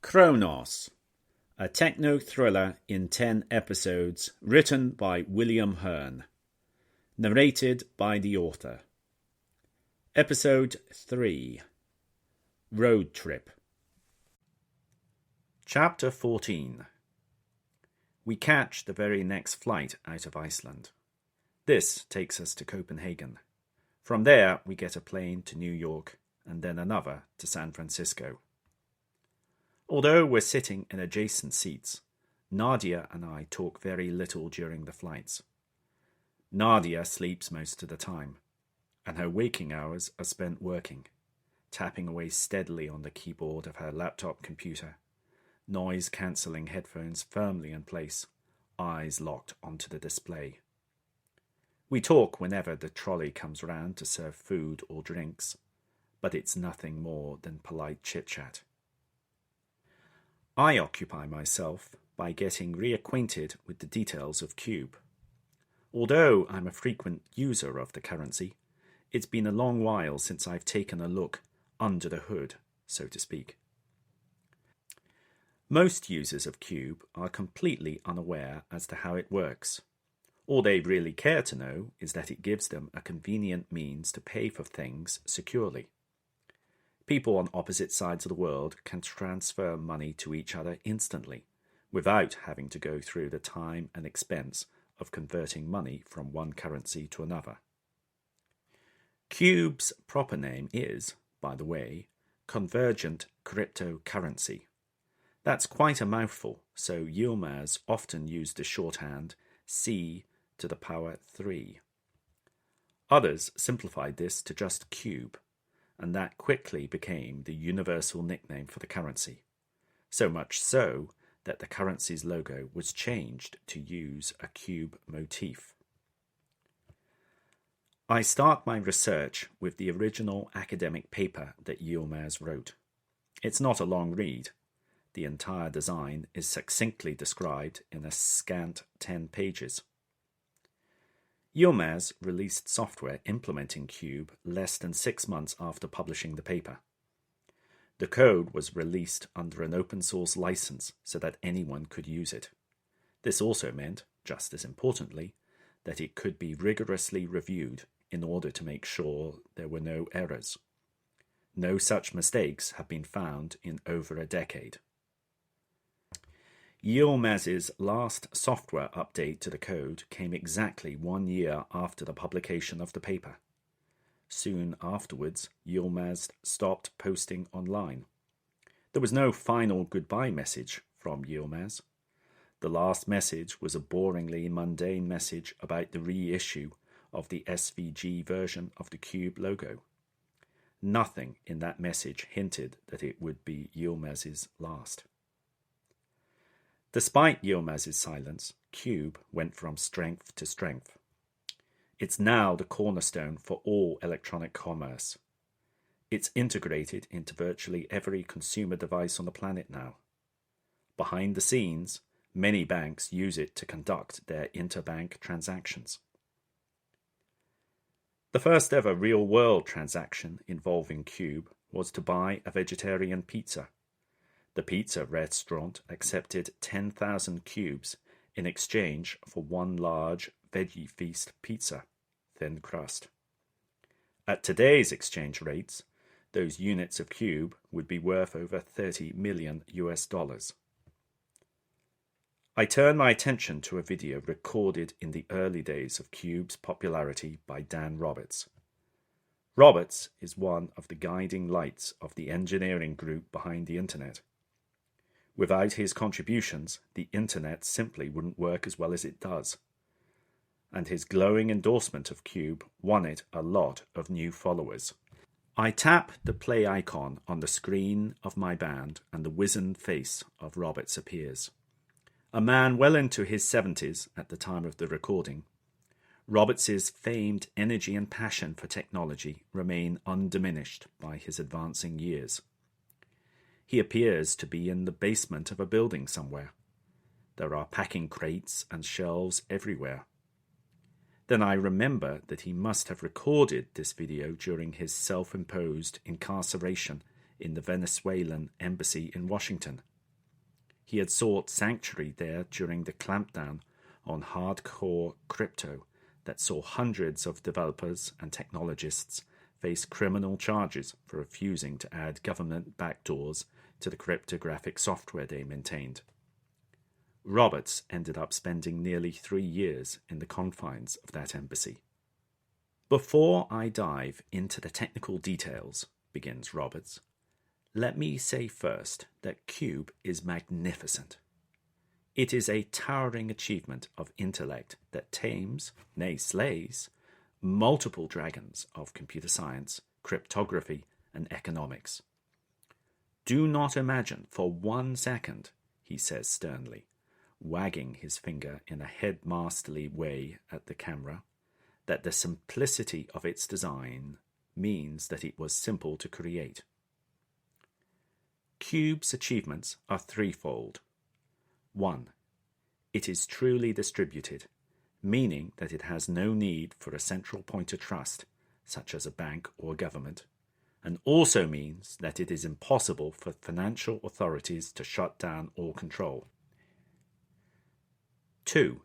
CHRONOS, a techno-thriller in 10 episodes written by William Hearn. Narrated by the author. Episode 3. Road Trip. Chapter 14. We catch the very next flight out of Iceland. This takes us to Copenhagen. From there we get a plane to New York and then another to San Francisco. Although we're sitting in adjacent seats, Nadia and I talk very little during the flights. Nadia sleeps most of the time, and her waking hours are spent working, tapping away steadily on the keyboard of her laptop computer, noise-cancelling headphones firmly in place, eyes locked onto the display. We talk whenever the trolley comes round to serve food or drinks, but it's nothing more than polite chit-chat. I occupy myself by getting reacquainted with the details of Cube. Although I'm a frequent user of the currency, it's been a long while since I've taken a look under the hood, so to speak. Most users of Cube are completely unaware as to how it works. All they really care to know is that it gives them a convenient means to pay for things securely. People on opposite sides of the world can transfer money to each other instantly, without having to go through the time and expense of converting money from one currency to another. Cube's proper name is, by the way, Convergent Cryptocurrency. That's quite a mouthful, so Yilmaz often used the shorthand C to the power 3. Others simplified this to just Cube, and that quickly became the universal nickname for the currency, so much so that the currency's logo was changed to use a cube motif. I start my research with the original academic paper that Yilmaz wrote. It's not a long read. The entire design is succinctly described in a scant 10 pages. Yilmaz released software implementing Cube less than 6 months after publishing the paper. The code was released under an open source license so that anyone could use it. This also meant, just as importantly, that it could be rigorously reviewed in order to make sure there were no errors. No such mistakes have been found in over a decade. Yilmaz's last software update to the code came exactly 1 year after the publication of the paper. Soon afterwards, Yilmaz stopped posting online. There was no final goodbye message from Yilmaz. The last message was a boringly mundane message about the reissue of the SVG version of the Cube logo. Nothing in that message hinted that it would be Yilmaz's last. Despite Yilmaz's silence, Cube went from strength to strength. It's now the cornerstone for all electronic commerce. It's integrated into virtually every consumer device on the planet now. Behind the scenes, many banks use it to conduct their interbank transactions. The first ever real-world transaction involving Cube was to buy a vegetarian pizza. The pizza restaurant accepted 10,000 cubes in exchange for one large veggie feast pizza, thin crust. At today's exchange rates, those units of cube would be worth over $30 million. I turn my attention to a video recorded in the early days of Cube's popularity by Dan Roberts. Roberts is one of the guiding lights of the engineering group behind the internet. Without his contributions, the internet simply wouldn't work as well as it does. And his glowing endorsement of Cube won it a lot of new followers. I tap the play icon on the screen of my band and the wizened face of Roberts appears. A man well into his 70s at the time of the recording, Roberts's famed energy and passion for technology remain undiminished by his advancing years. He appears to be in the basement of a building somewhere. There are packing crates and shelves everywhere. Then I remember that he must have recorded this video during his self-imposed incarceration in the Venezuelan embassy in Washington, He had sought sanctuary there during the clampdown on hardcore crypto that saw hundreds of developers and technologists face criminal charges for refusing to add government backdoors to the cryptographic software they maintained. Roberts ended up spending nearly 3 years in the confines of that embassy. "Before I dive into the technical details," begins Roberts, "let me say first that Cube is magnificent. It is a towering achievement of intellect that tames, nay slays, multiple dragons of computer science, cryptography, and economics. Do not imagine for 1 second," he says sternly, wagging his finger in a headmasterly way at the camera, "that the simplicity of its design means that it was simple to create. Cube's achievements are threefold. 1. It is truly distributed, meaning that it has no need for a central point of trust, such as a bank or government, and also means that it is impossible for financial authorities to shut down or control. 2.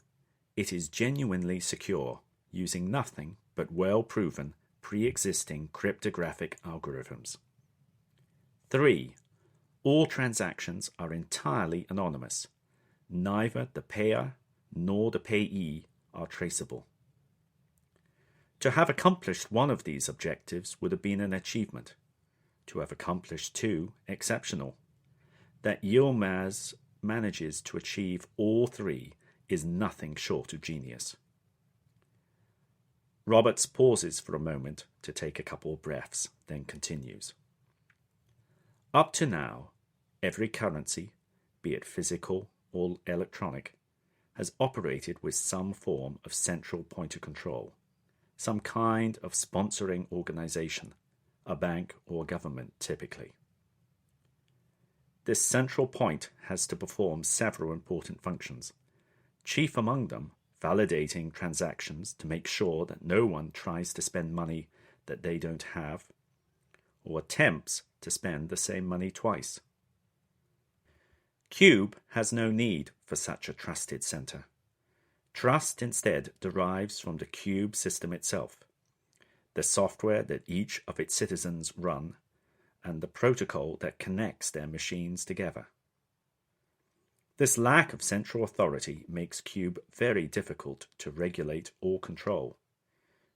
It is genuinely secure, using nothing but well-proven, pre-existing cryptographic algorithms. 3. All transactions are entirely anonymous. Neither the payer nor the payee are traceable. To have accomplished one of these objectives would have been an achievement. To have accomplished 2, exceptional. That Yilmaz manages to achieve all 3 is nothing short of genius." Roberts pauses for a moment to take a couple of breaths, then continues. "Up to now, every currency, be it physical or electronic, has operated with some form of central point of control, some kind of sponsoring organization, a bank or government typically. This central point has to perform several important functions, chief among them validating transactions to make sure that no one tries to spend money that they don't have or attempts to spend the same money twice. Cube has no need for such a trusted center. Trust instead derives from the Cube system itself, the software that each of its citizens run, and the protocol that connects their machines together. This lack of central authority makes Cube very difficult to regulate or control.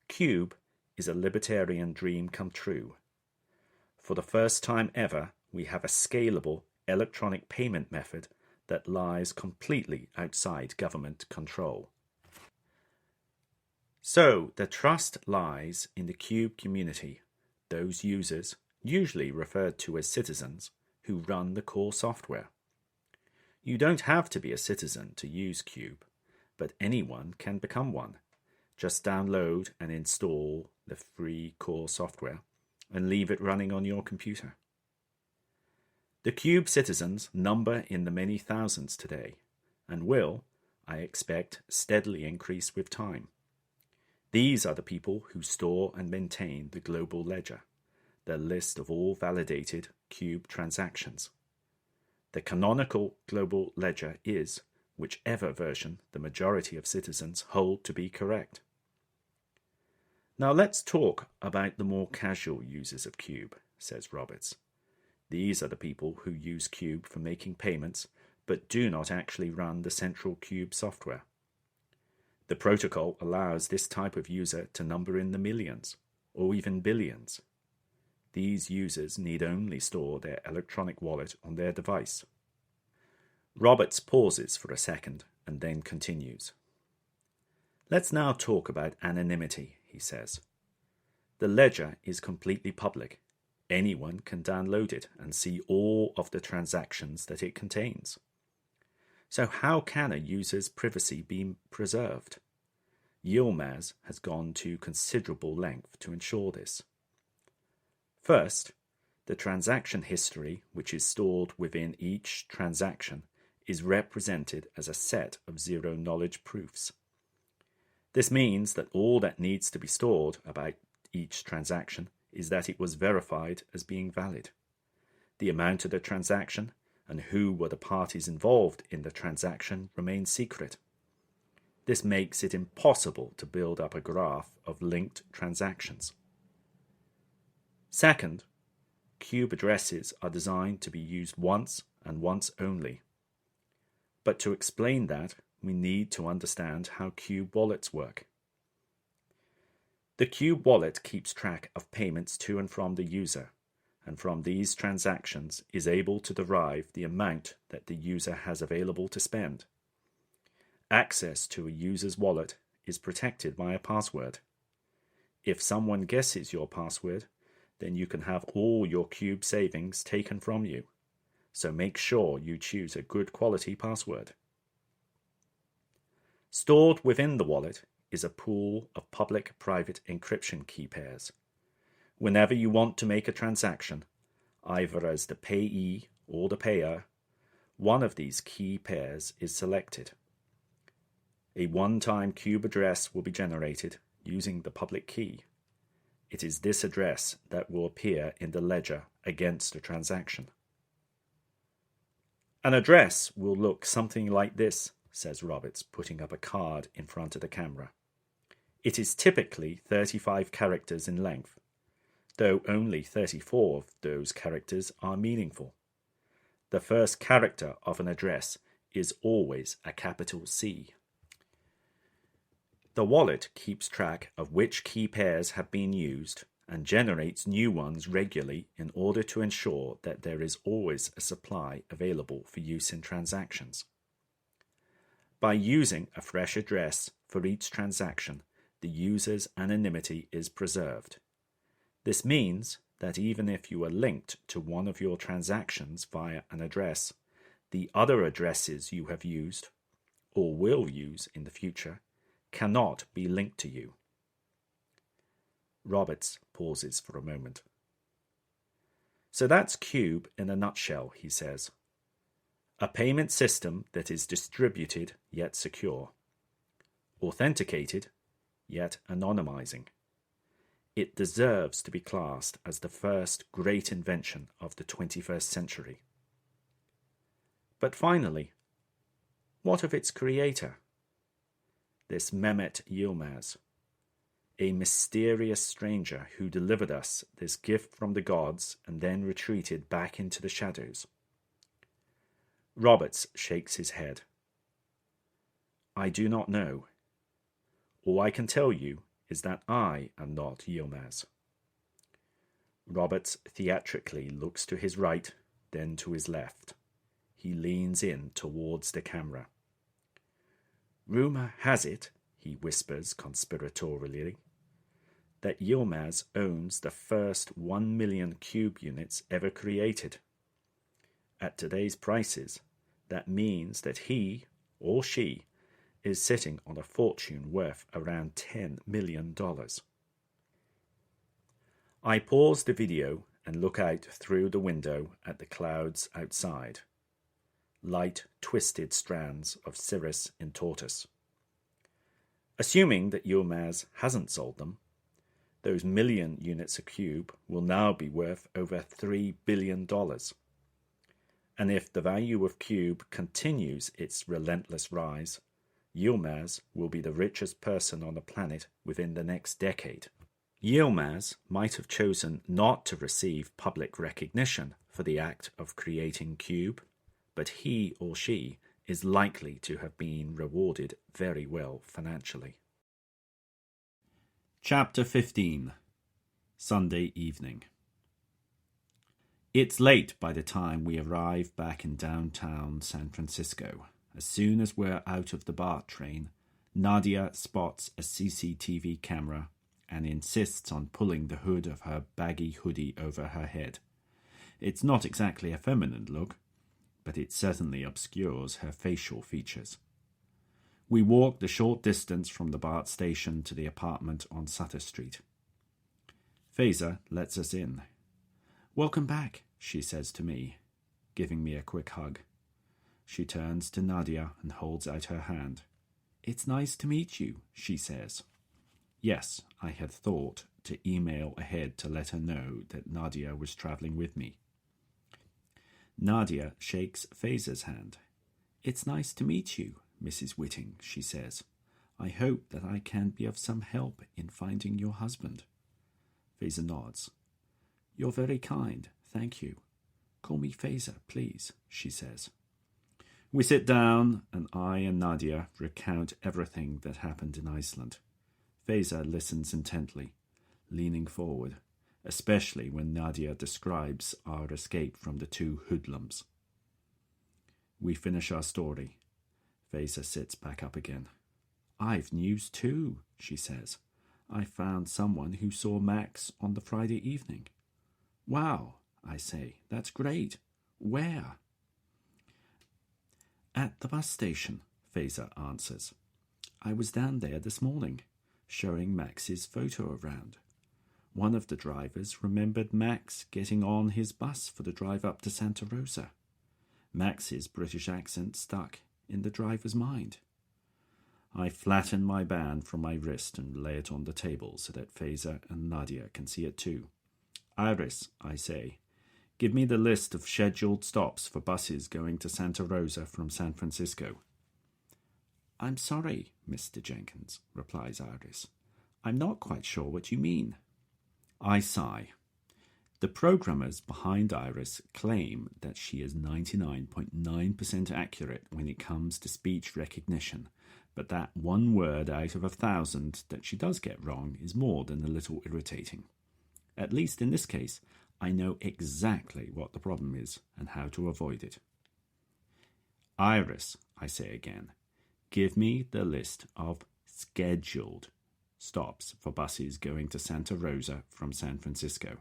Cube is a libertarian dream come true. For the first time ever, we have a scalable electronic payment method that lies completely outside government control. So the trust lies in the Cube community, those users, usually referred to as citizens, who run the core software. You don't have to be a citizen to use Cube, but anyone can become one. Just download and install the free core software and leave it running on your computer. The Cube citizens number in the many thousands today, and will, I expect, steadily increase with time. These are the people who store and maintain the global ledger, the list of all validated Cube transactions. The canonical global ledger is whichever version the majority of citizens hold to be correct. Now let's talk about the more casual users of Cube, says Roberts. These are the people who use Cube for making payments, but do not actually run the central Cube software. The protocol allows this type of user to number in the millions, or even billions. These users need only store their electronic wallet on their device. Roberts pauses for a second and then continues. Let's now talk about anonymity, he says. The ledger is completely public. Anyone can download it and see all of the transactions that it contains. So how can a user's privacy be preserved? Yilmaz has gone to considerable length to ensure this. First, the transaction history, which is stored within each transaction, is represented as a set of zero-knowledge proofs. This means that all that needs to be stored about each transaction is that it was verified as being valid, the amount of the transaction, and who were the parties involved in the transaction remains secret. This makes it impossible to build up a graph of linked transactions. Second, cube addresses are designed to be used once and once only. But to explain that, we need to understand how cube wallets work. The cube wallet keeps track of payments to and from the user, and from these transactions is able to derive the amount that the user has available to spend. Access to a user's wallet is protected by a password. If someone guesses your password, then you can have all your cube savings taken from you. So make sure you choose a good quality password. Stored within the wallet is a pool of public-private encryption key pairs. Whenever you want to make a transaction, either as the payee or the payer, one of these key pairs is selected. A one-time cube address will be generated using the public key. It is this address that will appear in the ledger against the transaction. An address will look something like this, says Roberts, putting up a card in front of the camera. It is typically 35 characters in length, though only 34 of those characters are meaningful. The first character of an address is always a capital C. The wallet keeps track of which key pairs have been used and generates new ones regularly in order to ensure that there is always a supply available for use in transactions. By using a fresh address for each transaction, the user's anonymity is preserved. This means that even if you are linked to one of your transactions via an address, the other addresses you have used, or will use in the future, cannot be linked to you. Roberts pauses for a moment. So that's Cube in a nutshell, he says. A payment system that is distributed yet secure, authenticated yet anonymizing. It deserves to be classed as the first great invention of the 21st century. But finally, what of its creator? This Mehmet Yilmaz, a mysterious stranger who delivered us this gift from the gods and then retreated back into the shadows. Roberts shakes his head. I do not know. All I can tell you is that I am not Yilmaz. Roberts theatrically looks to his right, then to his left. He leans in towards the camera. Rumor has it, he whispers conspiratorially, that Yilmaz owns the first 1 million cube units ever created. At today's prices, that means that he, or she, is sitting on a fortune worth around $10 million. I pause the video and look out through the window at the clouds outside. Light, twisted strands of cirrus in tortoise. Assuming that Yilmaz hasn't sold them, those million units a cube will now be worth over $3 billion. And if the value of cube continues its relentless rise, Yilmaz will be the richest person on the planet within the next decade. Yilmaz might have chosen not to receive public recognition for the act of creating cube, but he or she is likely to have been rewarded very well financially. Chapter 15. Sunday evening. It's late by the time we arrive back in downtown San Francisco. As soon as we're out of the BART train, Nadia spots a CCTV camera and insists on pulling the hood of her baggy hoodie over her head. It's not exactly a feminine look, but it certainly obscures her facial features. We walk the short distance from the BART station to the apartment on Sutter Street. Faiza lets us in. "Welcome back," she says to me, giving me a quick hug. She turns to Nadia and holds out her hand. "It's nice to meet you," she says. Yes, I had thought to email ahead to let her know that Nadia was travelling with me. Nadia shakes Faiza's hand. "It's nice to meet you, Mrs. Whiting," she says. "I hope that I can be of some help in finding your husband." Faiza nods. "You're very kind, thank you. Call me Faiza, please," she says. We sit down, and I and Nadia recount everything that happened in Iceland. Faiza listens intently, leaning forward, especially when Nadia describes our escape from the two hoodlums. We finish our story. Faiza sits back up again. "I've news too," she says. "I found someone who saw Max on the Friday evening." "Wow," I say, "that's great. Where?" "At the bus station," Faiza answers. "I was down there this morning, showing Max's photo around. One of the drivers remembered Max getting on his bus for the drive up to Santa Rosa. Max's British accent stuck in the driver's mind." I flatten my band from my wrist and lay it on the table so that Faiza and Nadia can see it too. "Iris," I say, "give me the list of scheduled stops for buses going to Santa Rosa from San Francisco." "I'm sorry, Mr. Jenkins," replies Iris. "I'm not quite sure what you mean." I sigh. The programmers behind Iris claim that she is 99.9% accurate when it comes to speech recognition, but that one word out of 1,000 that she does get wrong is more than a little irritating. At least in this case, I know exactly what the problem is and how to avoid it. "Iris," I say again, "give me the list of scheduled stops for buses going to Santa Rosa from San Francisco."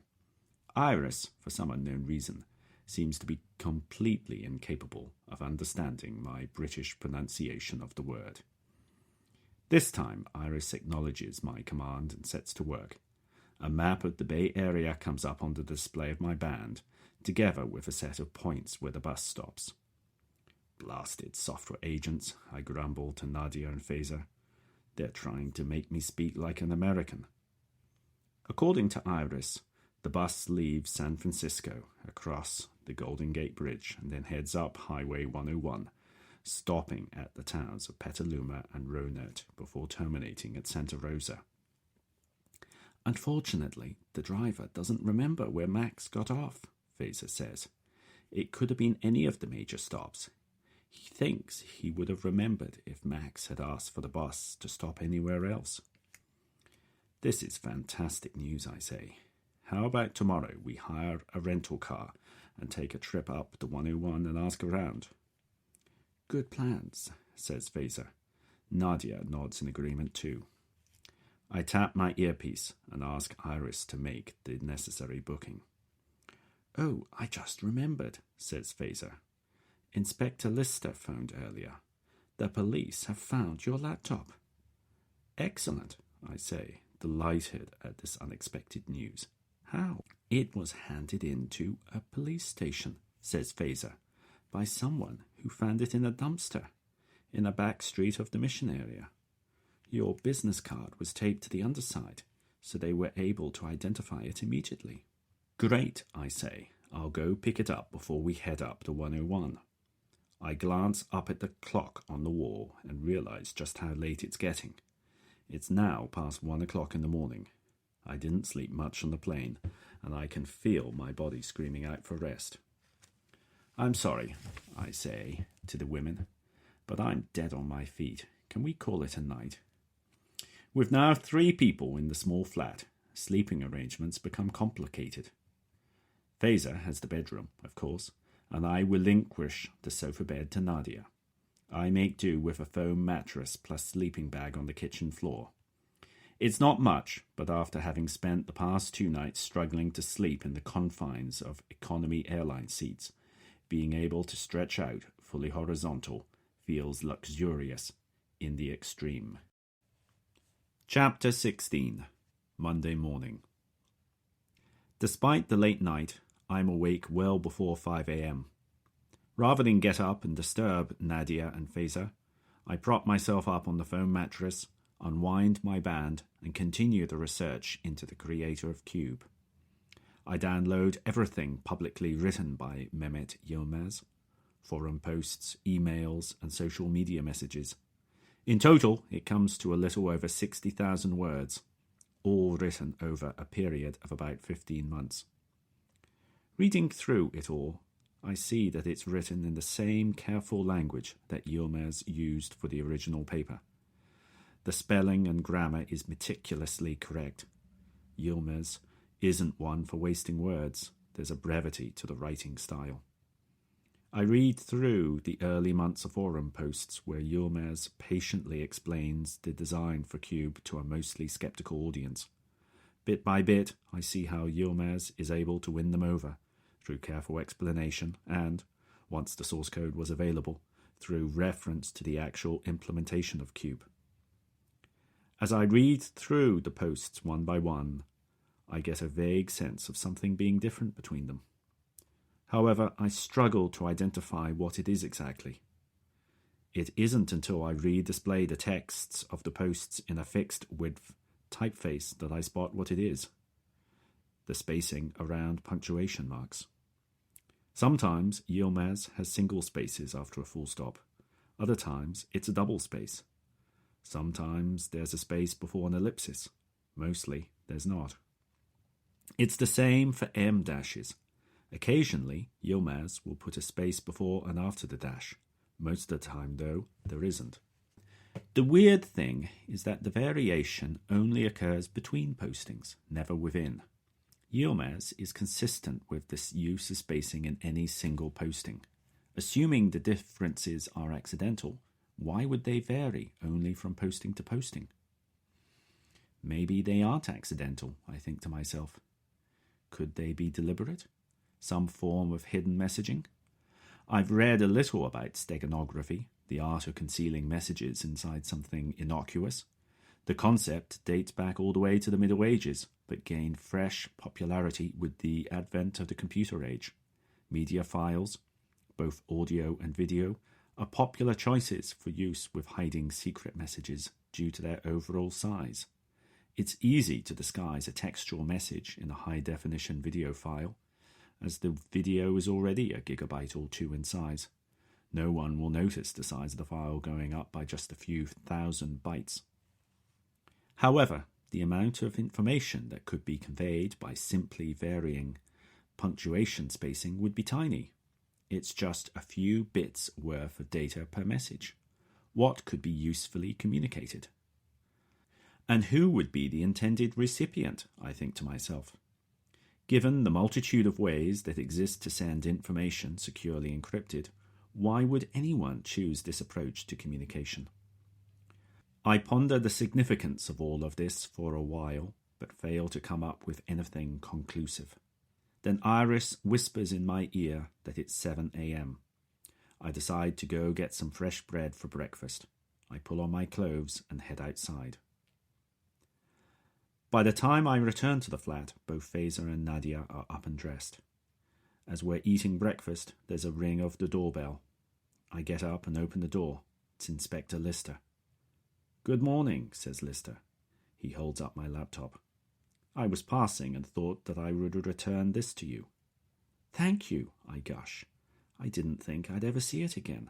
Iris, for some unknown reason, seems to be completely incapable of understanding my British pronunciation of the word. This time, Iris acknowledges my command and sets to work. A map of the Bay Area comes up on the display of my band, together with a set of points where the bus stops. "Blasted software agents," I grumble to Nadia and Faiza. "They're trying to make me speak like an American." According to Iris, the bus leaves San Francisco, across the Golden Gate Bridge, and then heads up Highway 101, stopping at the towns of Petaluma and Rohnert before terminating at Santa Rosa. "Unfortunately, the driver doesn't remember where Max got off," Faiza says. "It could have been any of the major stops. He thinks he would have remembered if Max had asked for the bus to stop anywhere else." "This is fantastic news," I say. "How about tomorrow we hire a rental car and take a trip up the 101 and ask around?" "Good plans," says Faiza. Nadia nods in agreement too. I tap my earpiece and ask Iris to make the necessary booking. "Oh, I just remembered," says Faiza. "Inspector Lister phoned earlier. The police have found your laptop." "Excellent," I say, delighted at this unexpected news. "How?" "It was handed in to a police station," says Faiza, "by someone who found it in a dumpster in a back street of the mission area. Your business card was taped to the underside, so they were able to identify it immediately." "Great," I say. "I'll go pick it up before we head up the 101. I glance up at the clock on the wall and realize just how late it's getting. It's now past 1 o'clock in the morning. I didn't sleep much on the plane, and I can feel my body screaming out for rest. "I'm sorry," I say to the women, "but I'm dead on my feet. Can we call it a night?" With now 3 people in the small flat, sleeping arrangements become complicated. Faiza has the bedroom, of course, and I relinquish the sofa bed to Nadia. I make do with a foam mattress plus sleeping bag on the kitchen floor. It's not much, but after having spent the past 2 nights struggling to sleep in the confines of economy airline seats, being able to stretch out fully horizontal feels luxurious in the extreme. Chapter 16. Monday morning. Despite the late night, I'm awake well before 5 a.m. Rather than get up and disturb Nadia and Faiza, I prop myself up on the foam mattress, unwind my band, and continue the research into the creator of Cube. I download everything publicly written by Mehmet Yilmaz, forum posts, emails, and social media messages. In total, it comes to a little over 60,000 words, all written over a period of about 15 months. Reading through it all, I see that it's written in the same careful language that Yilmaz used for the original paper. The spelling and grammar is meticulously correct. Yilmaz isn't one for wasting words. There's a brevity to the writing style. I read through the early months of forum posts where Yilmaz patiently explains the design for Cube to a mostly skeptical audience. Bit by bit, I see how Yilmaz is able to win them over through careful explanation and, once the source code was available, through reference to the actual implementation of Cube. As I read through the posts one by one, I get a vague sense of something being different between them. However, I struggle to identify what it is exactly. It isn't until I redisplay the texts of the posts in a fixed width typeface that I spot what it is: the spacing around punctuation marks. Sometimes Yilmaz has single spaces after a full stop. Other times it's a double space. Sometimes there's a space before an ellipsis. Mostly there's not. It's the same for M dashes. Occasionally, Yilmaz will put a space before and after the dash. Most of the time, though, there isn't. The weird thing is that the variation only occurs between postings, never within. Yilmaz is consistent with this use of spacing in any single posting. Assuming the differences are accidental, why would they vary only from posting to posting? Maybe they aren't accidental, I think to myself. Could they be deliberate? Some form of hidden messaging? I've read a little about steganography, the art of concealing messages inside something innocuous. The concept dates back all the way to the Middle Ages, but gained fresh popularity with the advent of the computer age. Media files, both audio and video, are popular choices for use with hiding secret messages due to their overall size. It's easy to disguise a textual message in a high-definition video file, as the video is already a gigabyte or two in size. No one will notice the size of the file going up by just a few thousand bytes. However, the amount of information that could be conveyed by simply varying punctuation spacing would be tiny. It's just a few bits worth of data per message. What could be usefully communicated? And who would be the intended recipient, I think to myself. Given the multitude of ways that exist to send information securely encrypted, why would anyone choose this approach to communication? I ponder the significance of all of this for a while, but fail to come up with anything conclusive. Then Iris whispers in my ear that it's 7 a.m. I decide to go get some fresh bread for breakfast. I pull on my clothes and head outside. By the time I return to the flat, both Fazer and Nadia are up and dressed. As we're eating breakfast, there's a ring of the doorbell. I get up and open the door. It's Inspector Lister. "Good morning," says Lister. He holds up my laptop. "I was passing and thought that I would return this to you." "Thank you," I gush. "I didn't think I'd ever see it again."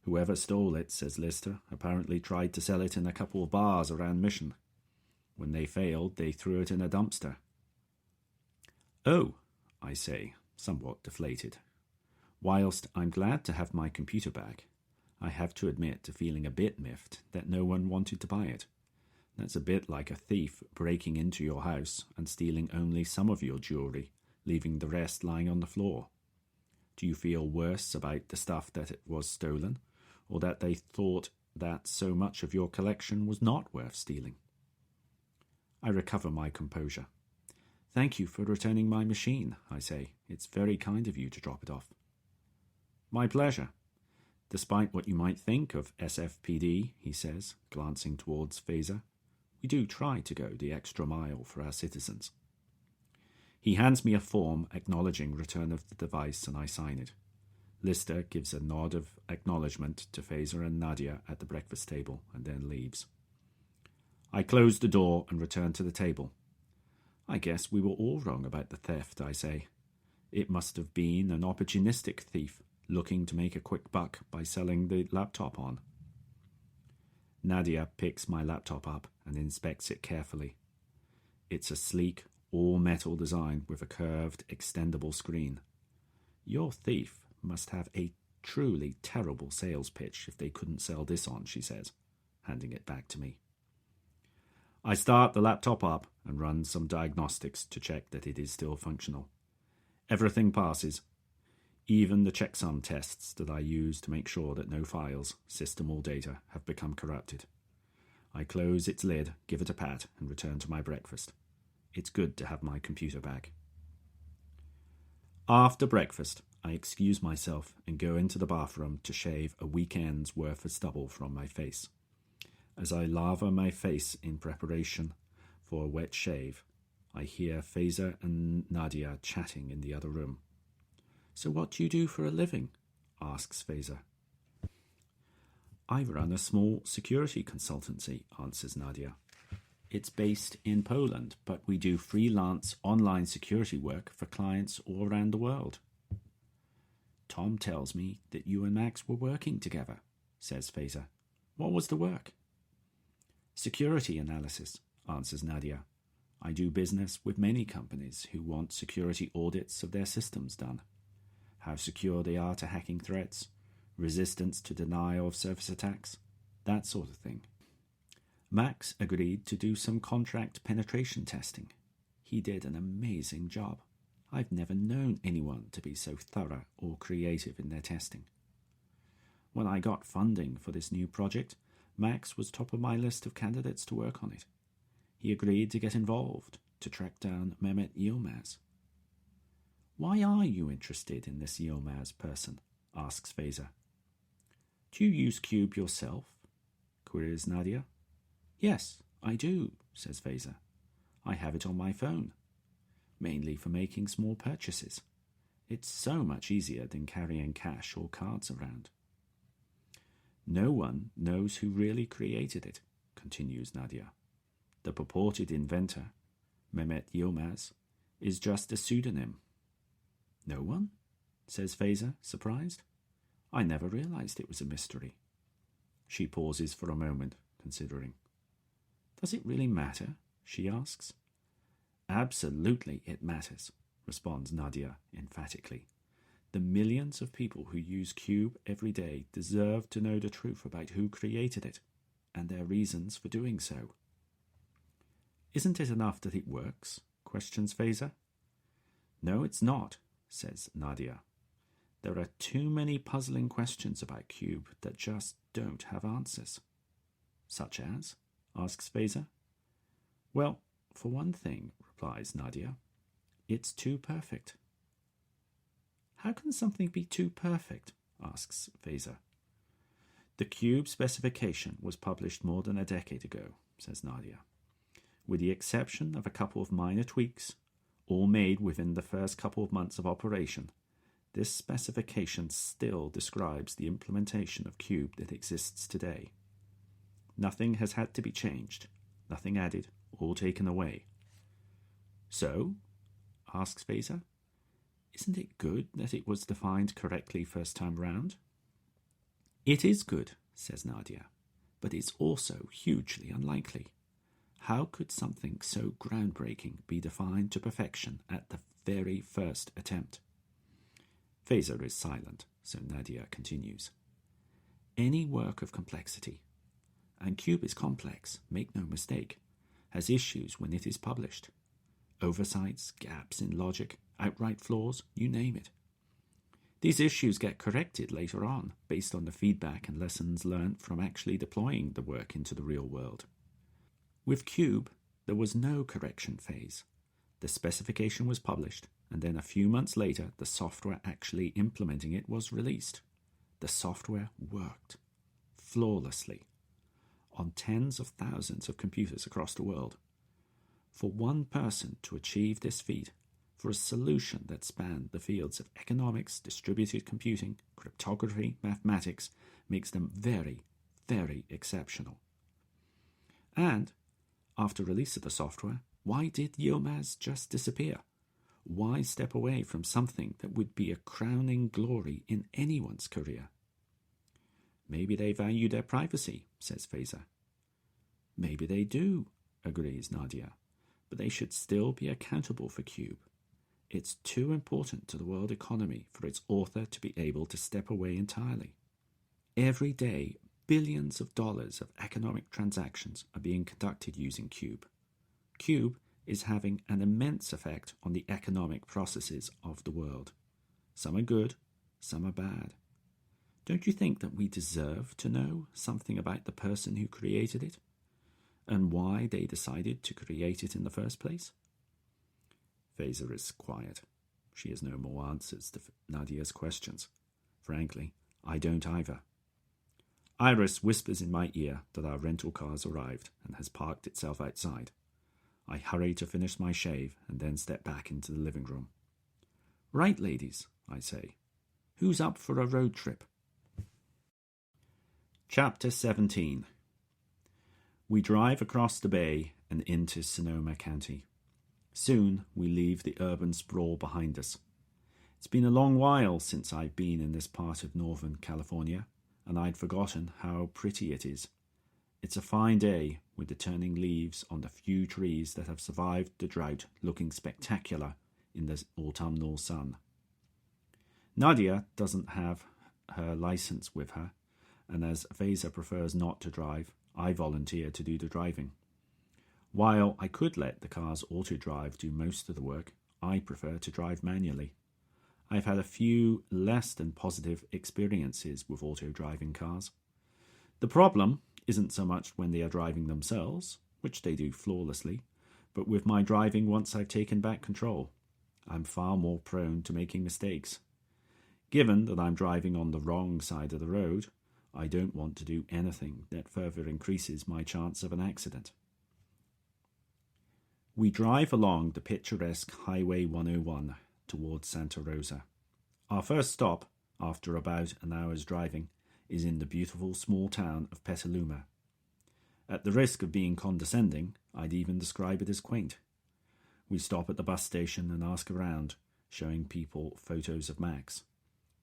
"Whoever stole it," says Lister, "apparently tried to sell it in a couple of bars around Mission. When they failed, they threw it in a dumpster." "Oh," I say, somewhat deflated. Whilst I'm glad to have my computer back, I have to admit to feeling a bit miffed that no one wanted to buy it. That's a bit like a thief breaking into your house and stealing only some of your jewellery, leaving the rest lying on the floor. Do you feel worse about the stuff that it was stolen, or that they thought that so much of your collection was not worth stealing? I recover my composure. "Thank you for returning my machine," I say. "It's very kind of you to drop it off." "My pleasure. Despite what you might think of SFPD," he says, glancing towards Fazer, "we do try to go the extra mile for our citizens." He hands me a form acknowledging return of the device and I sign it. Lister gives a nod of acknowledgement to Fazer and Nadia at the breakfast table and then leaves. I close the door and return to the table. I guess we were all wrong about the theft, I say. It must have been an opportunistic thief looking to make a quick buck by selling the laptop on. Nadia picks my laptop up and inspects it carefully. It's a sleek, all-metal design with a curved, extendable screen. Your thief must have a truly terrible sales pitch if they couldn't sell this on, she says, handing it back to me. I start the laptop up and run some diagnostics to check that it is still functional. Everything passes, even the checksum tests that I use to make sure that no files, system or data have become corrupted. I close its lid, give it a pat, and return to my breakfast. It's good to have my computer back. After breakfast, I excuse myself and go into the bathroom to shave a weekend's worth of stubble from my face. As I lather my face in preparation for a wet shave, I hear Faiza and Nadia chatting in the other room. "So what do you do for a living?" asks Faiza. "I run a small security consultancy," answers Nadia. "It's based in Poland, but we do freelance online security work for clients all around the world." "Tom tells me that you and Max were working together," says Faiza. "What was the work?" "Security analysis," answers Nadia. "I do business with many companies who want security audits of their systems done. How secure they are to hacking threats, resistance to denial of service attacks, that sort of thing." Max agreed to do some contract penetration testing. He did an amazing job. I've never known anyone to be so thorough or creative in their testing. When I got funding for this new project, Max was top of my list of candidates to work on it. He agreed to get involved to track down Mehmet Yilmaz. "Why are you interested in this Yilmaz person?" asks Faiza. "Do you use Cube yourself?" queries Nadia. "Yes, I do," says Faiza. "I have it on my phone, mainly for making small purchases. It's so much easier than carrying cash or cards around." "No one knows who really created it," continues Nadia. "The purported inventor, Mehmet Yilmaz, is just a pseudonym." "No one?" says Faiza, surprised. "I never realized it was a mystery." She pauses for a moment, considering. "Does it really matter?" she asks. "Absolutely it matters," responds Nadia emphatically. "The millions of people who use Cube every day deserve to know the truth about who created it, and their reasons for doing so." "Isn't it enough that it works?" questions Faiza. "No, it's not," says Nadia. "There are too many puzzling questions about Cube that just don't have answers." "Such as?" asks Faiza. "Well, for one thing," replies Nadia, "it's too perfect." "How can something be too perfect?" asks Faiza. "The Cube specification was published more than a decade ago," says Nadia. "With the exception of a couple of minor tweaks, all made within the first couple of months of operation, this specification still describes the implementation of Cube that exists today. Nothing has had to be changed, nothing added or taken away." "So?" asks Faiza. "Isn't it good that it was defined correctly first time round?" "It is good," says Nadia, "but it's also hugely unlikely. How could something so groundbreaking be defined to perfection at the very first attempt?" Faiza is silent, so Nadia continues. "Any work of complexity, and Cube is complex, make no mistake, has issues when it is published. Oversights, gaps in logic, outright flaws, you name it. These issues get corrected later on, based on the feedback and lessons learned from actually deploying the work into the real world. With Cube, there was no correction phase. The specification was published, and then a few months later, the software actually implementing it was released. The software worked flawlessly on tens of thousands of computers across the world. For one person to achieve this feat, for a solution that spanned the fields of economics, distributed computing, cryptography, mathematics, makes them very, very exceptional. And, after release of the software, Why did Yilmaz just disappear? Why step away from something that would be a crowning glory in anyone's career? Maybe they value their privacy, says Faiza. Maybe they do, agrees Nadia, but they should still be accountable for Cube. It's too important to the world economy for its author to be able to step away entirely. Every day, billions of dollars of economic transactions are being conducted using Cube. Cube is having an immense effect on the economic processes of the world. Some are good, some are bad. Don't you think that we deserve to know something about the person who created it? And why they decided to create it in the first place? Faiza is quiet. She has no more answers to Nadia's questions. Frankly, I don't either. Iris whispers in my ear that our rental car's arrived and has parked itself outside. I hurry to finish my shave and then step back into the living room. Right, ladies, I say. Who's up for a road trip? Chapter 17. We drive across the bay and into Sonoma County. Soon we leave the urban sprawl behind us. It's been a long while since I've been in this part of Northern California, and I'd forgotten how pretty it is. It's a fine day, with the turning leaves on the few trees that have survived the drought looking spectacular in the autumnal sun. Nadia doesn't have her license with her, and as Faiza prefers not to drive, I volunteer to do the driving. While I could let the car's auto-drive do most of the work, I prefer to drive manually. I've had a few less than positive experiences with auto-driving cars. The problem isn't so much when they are driving themselves, which they do flawlessly, but with my driving once I've taken back control. I'm far more prone to making mistakes. Given that I'm driving on the wrong side of the road, I don't want to do anything that further increases my chance of an accident. We drive along the picturesque Highway 101 towards Santa Rosa. Our first stop, after about an hour's driving, is in the beautiful small town of Petaluma. At the risk of being condescending, I'd even describe it as quaint. We stop at the bus station and ask around, showing people photos of Max.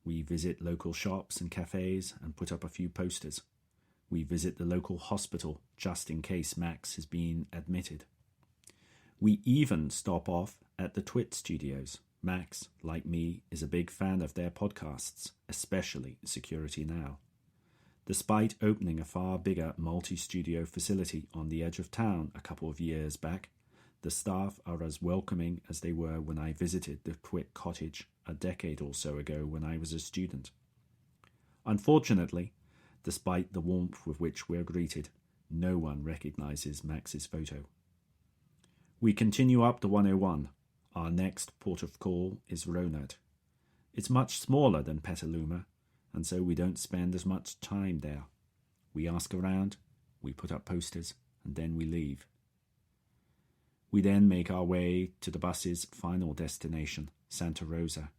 We visit local shops and cafes and put up a few posters. We visit the local hospital just in case Max has been admitted. We even stop off at the Twit Studios. Max, like me, is a big fan of their podcasts, especially Security Now. Despite opening a far bigger multi-studio facility on the edge of town a couple of years back, the staff are as welcoming as they were when I visited the Twit cottage a decade or so ago when I was a student. Unfortunately, despite the warmth with which we're greeted, no one recognizes Max's photo. We continue up the 101. Our next port of call is Ronad. It's much smaller than Petaluma, and so we don't spend as much time there. We ask around, we put up posters, and then we leave. We then make our way to the bus's final destination, Santa Rosa.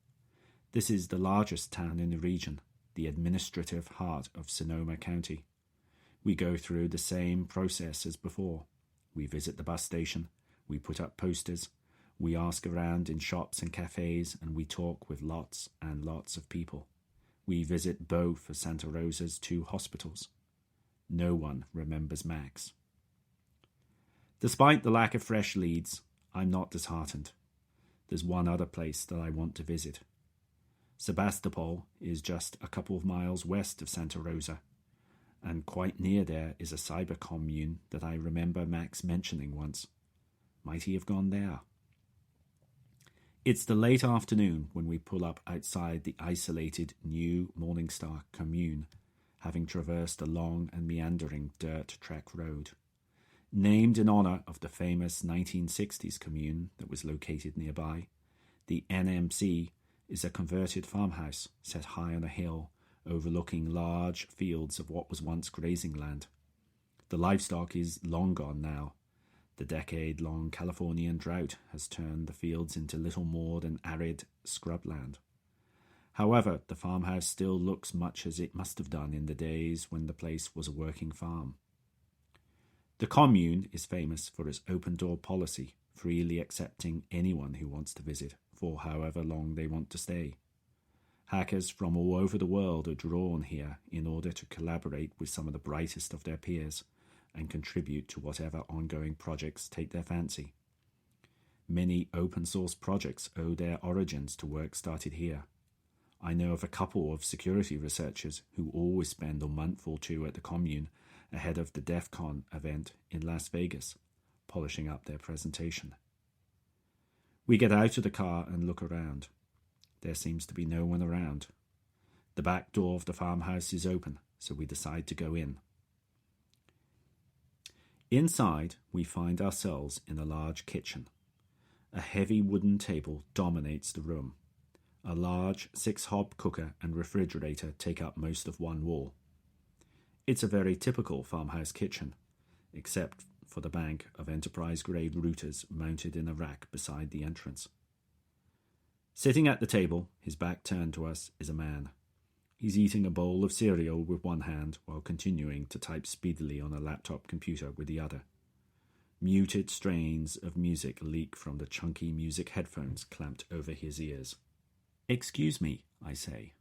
This is the largest town in the region, the administrative heart of Sonoma County. We go through the same process as before. We visit the bus station, we put up posters, we ask around in shops and cafes, and we talk with lots and lots of people. We visit both of Santa Rosa's 2 hospitals. No one remembers Max. Despite the lack of fresh leads, I'm not disheartened. There's one other place that I want to visit. Sebastopol is just a couple of miles west of Santa Rosa, and quite near there is a cyber commune that I remember Max mentioning once. Might he have gone there? It's the late afternoon when we pull up outside the isolated new Morningstar commune, having traversed a long and meandering dirt track road. Named in honour of the famous 1960s commune that was located nearby, the NMC is a converted farmhouse set high on a hill overlooking large fields of what was once grazing land. The livestock is long gone now. The decade-long Californian drought has turned the fields into little more than arid scrubland. However, the farmhouse still looks much as it must have done in the days when the place was a working farm. The commune is famous for its open-door policy freely accepting anyone who wants to visit for however long they want to stay. Hackers from all over the world are drawn here in order to collaborate with some of the brightest of their peers and contribute to whatever ongoing projects take their fancy. Many open source projects owe their origins to work started here. I know of a couple of security researchers who always spend a month or two at the commune ahead of the DEF CON event in Las Vegas, polishing up their presentation. We get out of the car and look around. There seems to be no one around. The back door of the farmhouse is open, so we decide to go in. Inside, we find ourselves in a large kitchen. A heavy wooden table dominates the room. A large 6-hob cooker and refrigerator take up most of one wall. It's a very typical farmhouse kitchen, except for the bank of enterprise-grade routers mounted in a rack beside the entrance. Sitting at the table, his back turned to us, is a man. He's eating a bowl of cereal with one hand while continuing to type speedily on a laptop computer with the other. Muted strains of music leak from the chunky music headphones clamped over his ears. "Excuse me," I say.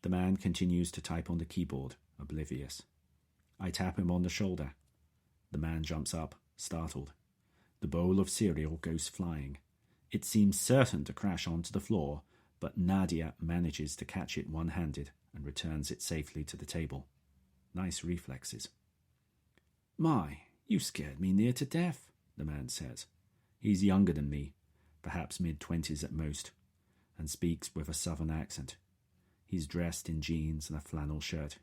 The man continues to type on the keyboard, oblivious. I tap him on the shoulder. The man jumps up, startled. The bowl of cereal goes flying. It seems certain to crash onto the floor, but Nadia manages to catch it one-handed and returns it safely to the table. Nice reflexes. "My, you scared me near to death," the man says. He's younger than me, perhaps mid-20s at most, and speaks with a southern accent. He's dressed in jeans and a flannel shirt.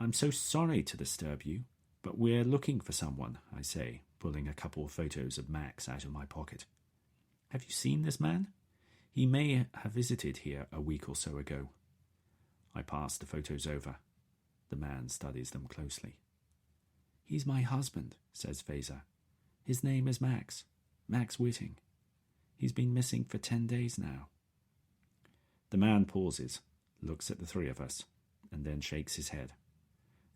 "I'm so sorry to disturb you, but we're looking for someone," I say, pulling a couple of photos of Max out of my pocket. "Have you seen this man? He may have visited here a week or so ago." I pass the photos over. The man studies them closely. "He's my husband," says Fazer. "His name is Max Whitting. He's been missing for 10 days now." The man pauses, looks at the three of us, and then shakes his head.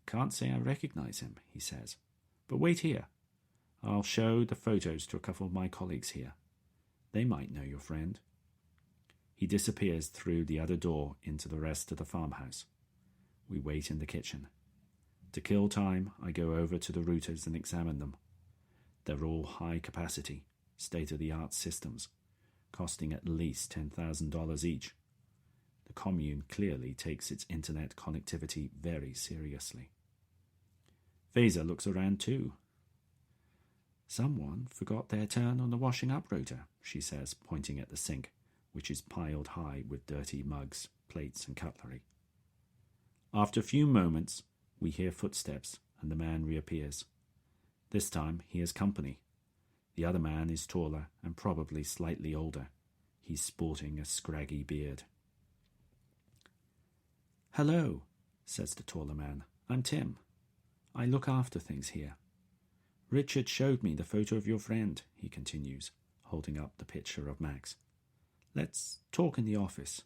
"Can't say I recognize him," he says. "But wait here. I'll show the photos to a couple of my colleagues here. They might know your friend." He disappears through the other door into the rest of the farmhouse. We wait in the kitchen. To kill time, I go over to the routers and examine them. They're all high-capacity, state-of-the-art systems, costing at least $10,000 each. The commune clearly takes its internet connectivity very seriously. Fazer looks around too. "Someone forgot their turn on the washing up rotor," she says, pointing at the sink, which is piled high with dirty mugs, plates, and cutlery. After a few moments, we hear footsteps, and the man reappears. This time, he has company. The other man is taller and probably slightly older. He's sporting a scraggy beard. "Hello," says the taller man. "I'm Tim. I look after things here. Richard showed me the photo of your friend," he continues, holding up the picture of Max. "Let's talk in the office."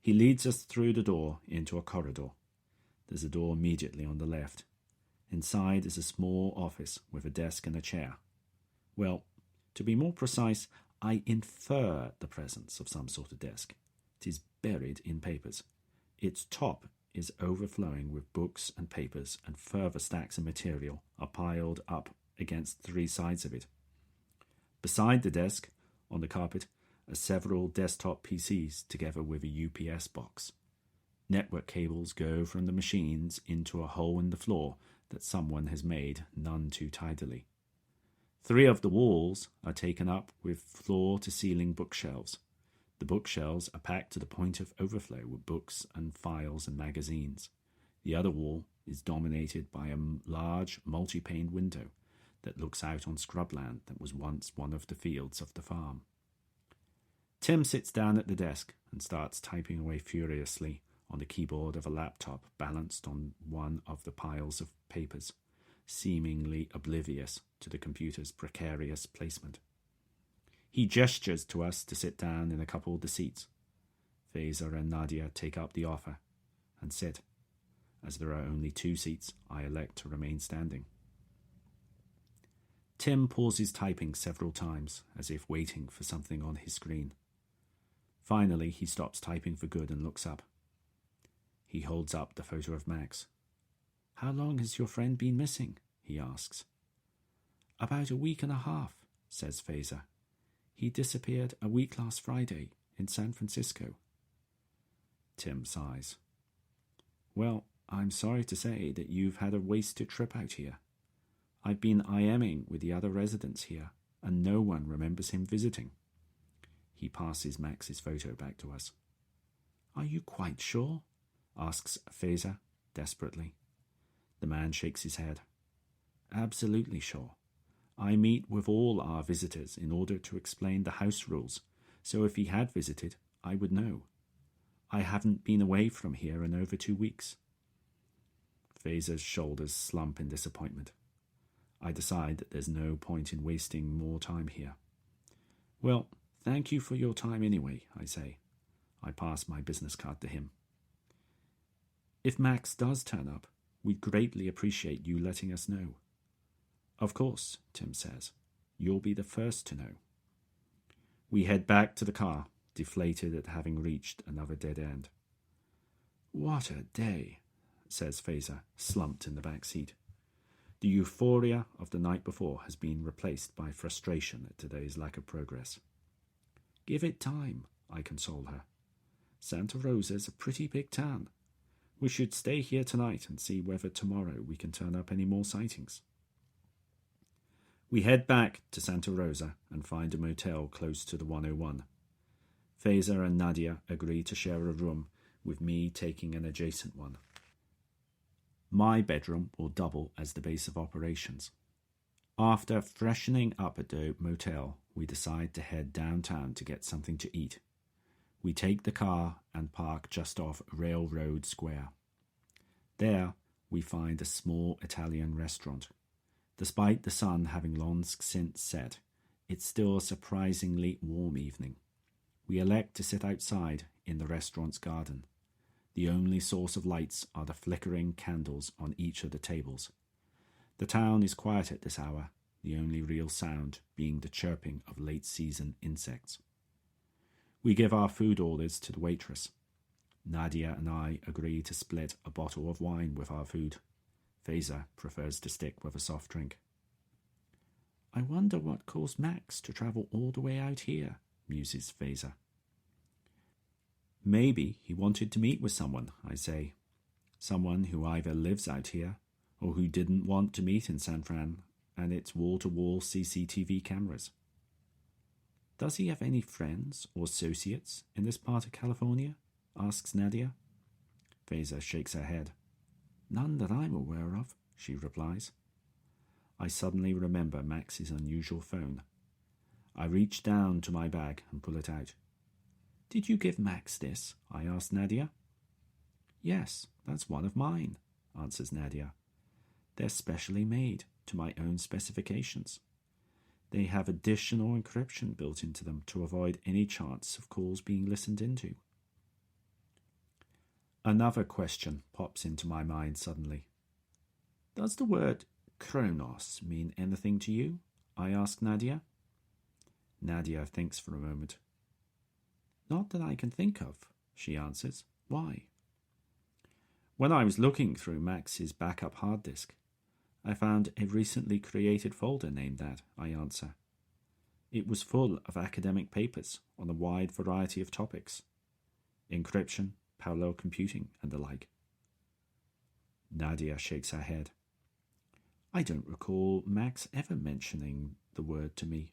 He leads us through the door into a corridor. There's a door immediately on the left. Inside is a small office with a desk and a chair. Well, to be more precise, I infer the presence of some sort of desk. It is buried in papers. Its top is overflowing with books and papers, and further stacks of material are piled up against 3 sides of it. Beside the desk, on the carpet, are several desktop PCs together with a UPS box. Network cables go from the machines into a hole in the floor that someone has made none too tidily. 3 of the walls are taken up with floor-to-ceiling bookshelves. The bookshelves are packed to the point of overflow with books and files and magazines. The other wall is dominated by a large multi-pane window that looks out on scrubland that was once one of the fields of the farm. Tim sits down at the desk and starts typing away furiously on the keyboard of a laptop balanced on one of the piles of papers, seemingly oblivious to the computer's precarious placement. He gestures to us to sit down in a couple of the seats. Fazer and Nadia take up the offer and sit. As there are only 2 seats, I elect to remain standing. Tim pauses typing several times, as if waiting for something on his screen. Finally, he stops typing for good and looks up. He holds up the photo of Max. "How long has your friend been missing?" he asks. "About a week and a half," says Fazer. "He disappeared a week last Friday in San Francisco." Tim sighs. "Well, I'm sorry to say that you've had a wasted trip out here. I've been IMing with the other residents here, and no one remembers him visiting." He passes Max's photo back to us. "Are you quite sure?" asks Fazer desperately. The man shakes his head. "Absolutely sure. I meet with all our visitors in order to explain the house rules, so if he had visited, I would know. I haven't been away from here in over 2 weeks." Fazer's shoulders slump in disappointment. I decide that there's no point in wasting more time here. "Well, thank you for your time anyway," I say. I pass my business card to him. "If Max does turn up, we'd greatly appreciate you letting us know." "Of course," Tim says. "You'll be the first to know." We head back to the car, deflated at having reached another dead end. "What a day," says Fazer, slumped in the back seat. The euphoria of the night before has been replaced by frustration at today's lack of progress. "Give it time," I console her. "Santa Rosa's a pretty big town. We should stay here tonight and see whether tomorrow we can turn up any more sightings." We head back to Santa Rosa and find a motel close to the 101. Fazer and Nadia agree to share a room, with me taking an adjacent one. My bedroom will double as the base of operations. After freshening up at the motel, we decide to head downtown to get something to eat. We take the car and park just off Railroad Square. There, we find a small Italian restaurant. Despite the sun having long since set, it's still a surprisingly warm evening. We elect to sit outside in the restaurant's garden. The only source of lights are the flickering candles on each of the tables. The town is quiet at this hour, the only real sound being the chirping of late-season insects. We give our food orders to the waitress. Nadia and I agree to split a bottle of wine with our food. Fazer prefers to stick with a soft drink. "I wonder what caused Max to travel all the way out here," muses Fazer. "Maybe he wanted to meet with someone," I say. "Someone who either lives out here or who didn't want to meet in San Fran and its wall-to-wall CCTV cameras." "Does he have any friends or associates in this part of California?" asks Nadia. Fazer shakes her head. "None that I'm aware of," she replies. I suddenly remember Max's unusual phone. I reach down to my bag and pull it out. "Did you give Max this?" I asked Nadia. "Yes, that's one of mine," answers Nadia. "They're specially made to my own specifications. They have additional encryption built into them to avoid any chance of calls being listened into." Another question pops into my mind suddenly. "Does the word CHRONOS mean anything to you?" I ask Nadia. Nadia thinks for a moment. "Not that I can think of," she answers. "Why?" "When I was looking through Max's backup hard disk, I found a recently created folder named that," I answer. "It was full of academic papers on a wide variety of topics. Encryption, parallel computing, and the like." Nadia shakes her head. "I don't recall Max ever mentioning the word to me.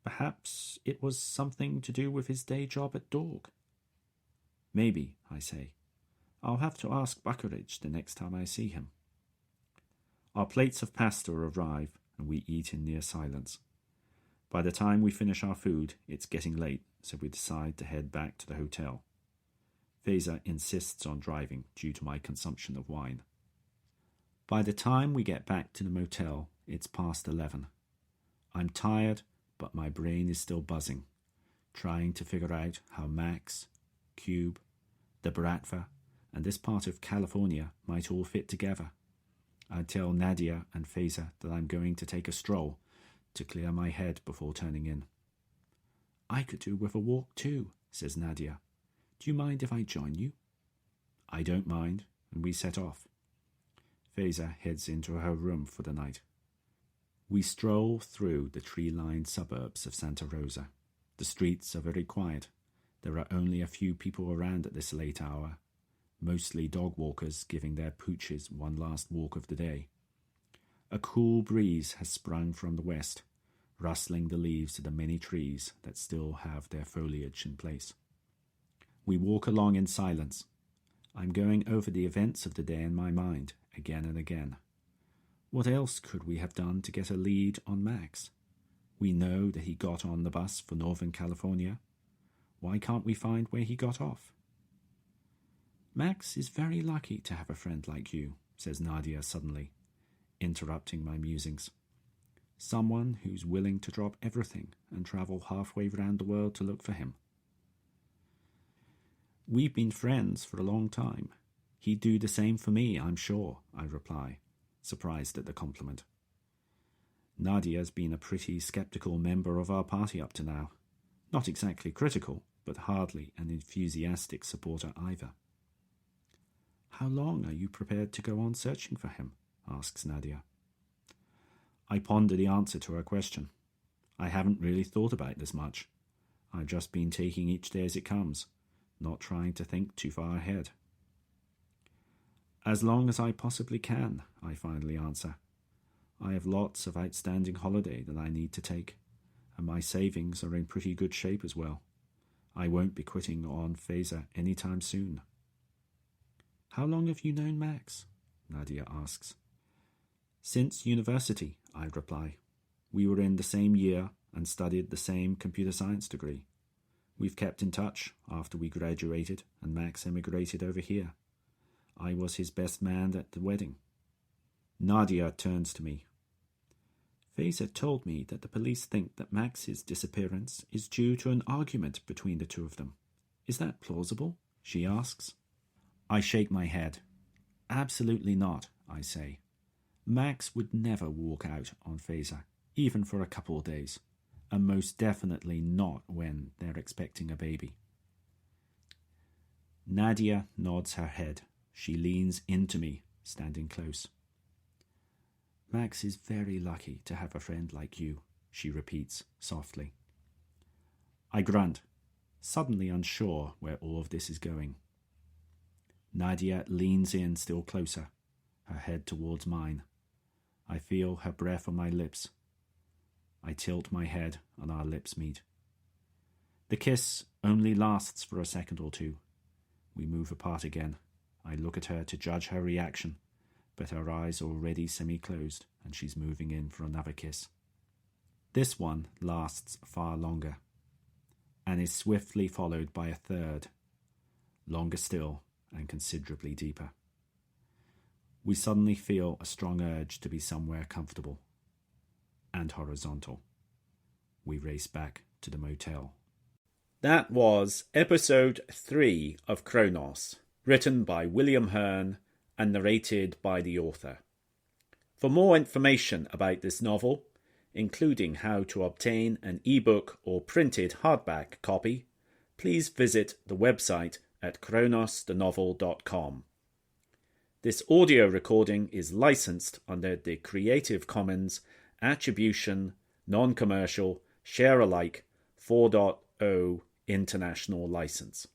Perhaps it was something to do with his day job at Dorg." "Maybe," I say. "I'll have to ask Buckeridge the next time I see him." Our plates of pasta arrive, and we eat in near silence. By the time we finish our food, it's getting late, so we decide to head back to the hotel. Fazer insists on driving due to my consumption of wine. By the time we get back to the motel, it's past 11. I'm tired, but my brain is still buzzing, trying to figure out how Max, Cube, the Bratva, and this part of California might all fit together. I tell Nadia and Fazer that I'm going to take a stroll, to clear my head before turning in. "I could do with a walk too," says Nadia. "Do you mind if I join you?" I don't mind, and we set off. Faiza heads into her room for the night. We stroll through the tree-lined suburbs of Santa Rosa. The streets are very quiet. There are only a few people around at this late hour, mostly dog walkers giving their pooches one last walk of the day. A cool breeze has sprung from the west, rustling the leaves of the many trees that still have their foliage in place. We walk along in silence. I'm going over the events of the day in my mind, again and again. What else could we have done to get a lead on Max? We know that he got on the bus for Northern California. Why can't we find where he got off? "Max is very lucky to have a friend like you," says Nadia suddenly, interrupting my musings. "Someone who's willing to drop everything and travel halfway round the world to look for him." "We've been friends for a long time. He'd do the same for me, I'm sure," I reply, surprised at the compliment. Nadia's been a pretty sceptical member of our party up to now. Not exactly critical, but hardly an enthusiastic supporter either. "How long are you prepared to go on searching for him?" asks Nadia. I ponder the answer to her question. I haven't really thought about this much. I've just been taking each day as it comes, not trying to think too far ahead. "As long as I possibly can," I finally answer. "I have lots of outstanding holiday that I need to take, and my savings are in pretty good shape as well. I won't be quitting on Faiza any time soon." "How long have you known Max?" Nadia asks. "Since university," I reply. "We were in the same year and studied the same computer science degree. We've kept in touch after we graduated and Max emigrated over here. I was his best man at the wedding." Nadia turns to me. "Faiza told me that the police think that Max's disappearance is due to an argument between the two of them. Is that plausible?" she asks. I shake my head. "Absolutely not," I say. "Max would never walk out on Faiza, even for a couple of days, and most definitely not when they're expecting a baby." Nadia nods her head. She leans into me, standing close. "Max is very lucky to have a friend like you," she repeats softly. I grunt, suddenly unsure where all of this is going. Nadia leans in still closer, her head towards mine. I feel her breath on my lips. I tilt my head and our lips meet. The kiss only lasts for a second or two. We move apart again. I look at her to judge her reaction, but her eyes are already semi-closed and she's moving in for another kiss. This one lasts far longer and is swiftly followed by a third, longer still and considerably deeper. We suddenly feel a strong urge to be somewhere comfortable and horizontal. We race back to the motel. That was episode 3 of CHRONOS, written by William Hearn and narrated by the author. For more information about this novel, including how to obtain an ebook or printed hardback copy, please visit the website at chronosthenovel.com. This audio recording is licensed under the Creative Commons Attribution, Non-Commercial, Share-alike 4.0 International License.